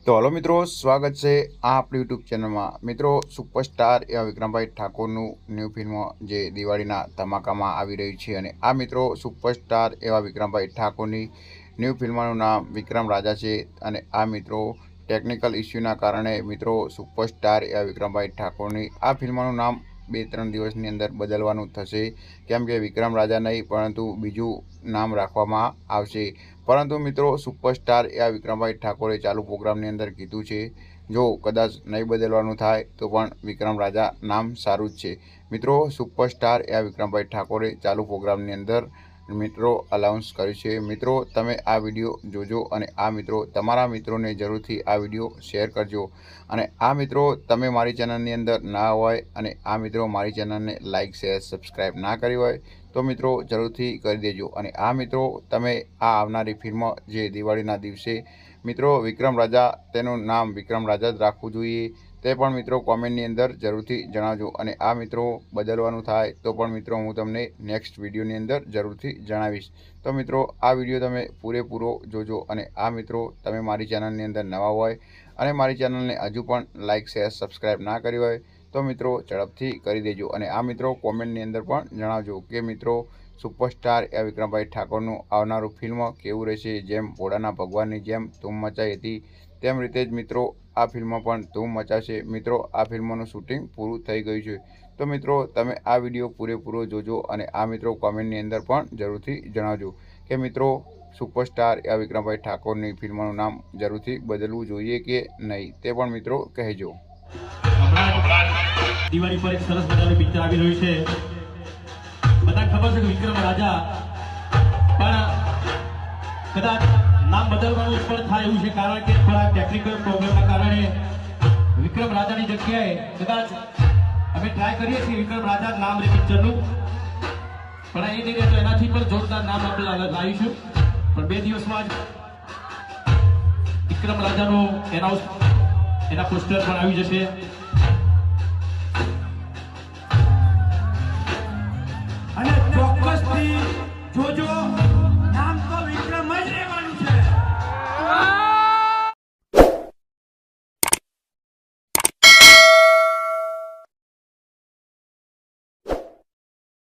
તો હલો મિત્રો, સ્વાગત છે આ આપણી યુટ્યુબ ચેનલમાં। મિત્રો, સુપરસ્ટાર એવા વિક્રમભાઈ ઠાકોરનું ન્યૂ ફિલ્મ જે દિવાળીના ધમાકામાં આવી રહ્યું છે અને આ મિત્રો સુપરસ્ટાર એવા વિક્રમભાઈ ઠાકોરની ન્યૂ ફિલ્મનું નામ વિક્રમ રાજા છે। અને આ મિત્રો ટેકનિકલ ઇસ્યુના કારણે મિત્રો સુપરસ્ટાર એવા વિક્રમભાઈ ઠાકોરની આ ફિલ્મનું નામ 2-3 દિવસની અંદર બદલવાનું થશે, કેમ કે વિક્રમ રાજા નહીં પરંતુ બીજું નામ રાખવામાં આવશે। પરંતુ મિત્રો સુપરસ્ટાર એવા વિક્રમભાઈ ઠાકોરે ચાલુ પ્રોગ્રામની અંદર કીધું છે, જો કદાચ નહીં બદલવાનું થાય તો પણ વિક્રમ રાજા નામ સારું જ છે। મિત્રો, સુપરસ્ટાર એવા વિક્રમભાઈ ઠાકોરે ચાલુ પ્રોગ્રામની અંદર મિત્રો અનાઉન્સ કર્યું છે। મિત્રો, તમે આ વિડીયો જોજો અને આ મિત્રો તમારા મિત્રોને જરૂરથી આ વિડીયો શેર કરજો। અને આ મિત્રો તમે મારી ચેનલની અંદર ના હોય અને આ મિત્રો મારી ચેનલને લાઇક શેર સબસ્ક્રાઈબ ના કરી હોય તો મિત્રો જરૂરથી કરી દેજો। અને આ મિત્રો તમે આ આવનારી ફિલ્મ જે દિવાળીના દિવસે મિત્રો વિક્રમ રાજા, તેનું નામ વિક્રમ રાજા જ રાખવું જોઈએ તે પણ મિત્રો કોમેન્ટની અંદર જરૂરથી જણાવજો। અને આ મિત્રો બદલવાનું થાય તો પણ મિત્રો હું તમને નેક્સ્ટ વિડીયોની અંદર જરૂરથી જણાવીશ। તો મિત્રો આ વિડીયો તમે પૂરેપૂરો જોજો અને આ મિત્રો તમે મારી ચેનલની અંદર નવા હોય અને મારી ચેનલને હજુ પણ લાઇક શેર સબસ્ક્રાઈબ ના કરી હોય તો મિત્રો ઝડપથી કરી દેજો। અને આ મિત્રો કોમેન્ટની અંદર પણ જણાવજો કે મિત્રો સુપરસ્ટાર એવા વિક્રમભાઈ ઠાકોરનું આવનારું ફિલ્મ કેવું રહેશે। જેમ ભોળાના ભગવાનની જેમ ધૂમ મચાઈ હતી તેમ રીતે જ મિત્રો આ ફિલ્મ પણ ધૂમ મચાશે। મિત્રો, આ ફિલ્મનું શૂટિંગ પૂરું થઈ ગયું છે। તો મિત્રો તમે આ વિડીયો પૂરેપૂરો જોજો અને આ મિત્રો કોમેન્ટની અંદર પણ જરૂરથી જણાવજો કે મિત્રો સુપરસ્ટાર એવા વિક્રમભાઈ ઠાકોરની ફિલ્મનું નામ જરૂરથી બદલવું જોઈએ કે નહીં તે પણ મિત્રો કહેજો। દિવાળી પર એક સરસ મજાનું પિક્ચર આવી રહ્યું છે, બધા ખબર છે કે વિક્રમ રાજા, પણ કદાચ નામ બદલવાનું પણ થાય એવું છે કારણ કે થોડા ટેકનિકલ પ્રોબ્લેમના કારણે વિક્રમ રાજાની જગ્યાએ કદાચ અમે ટ્રાય કરીએ છીએ વિક્રમ રાજા નામ રે પિક્ચરનું, પણ એ નહીં રહે તો એનાથી પણ જોરદાર નામ આપણે લાવીશું। પણ 2 દિવસમાં જ વિક્રમ રાજાનું એના પોસ્ટર પણ આવી જશે।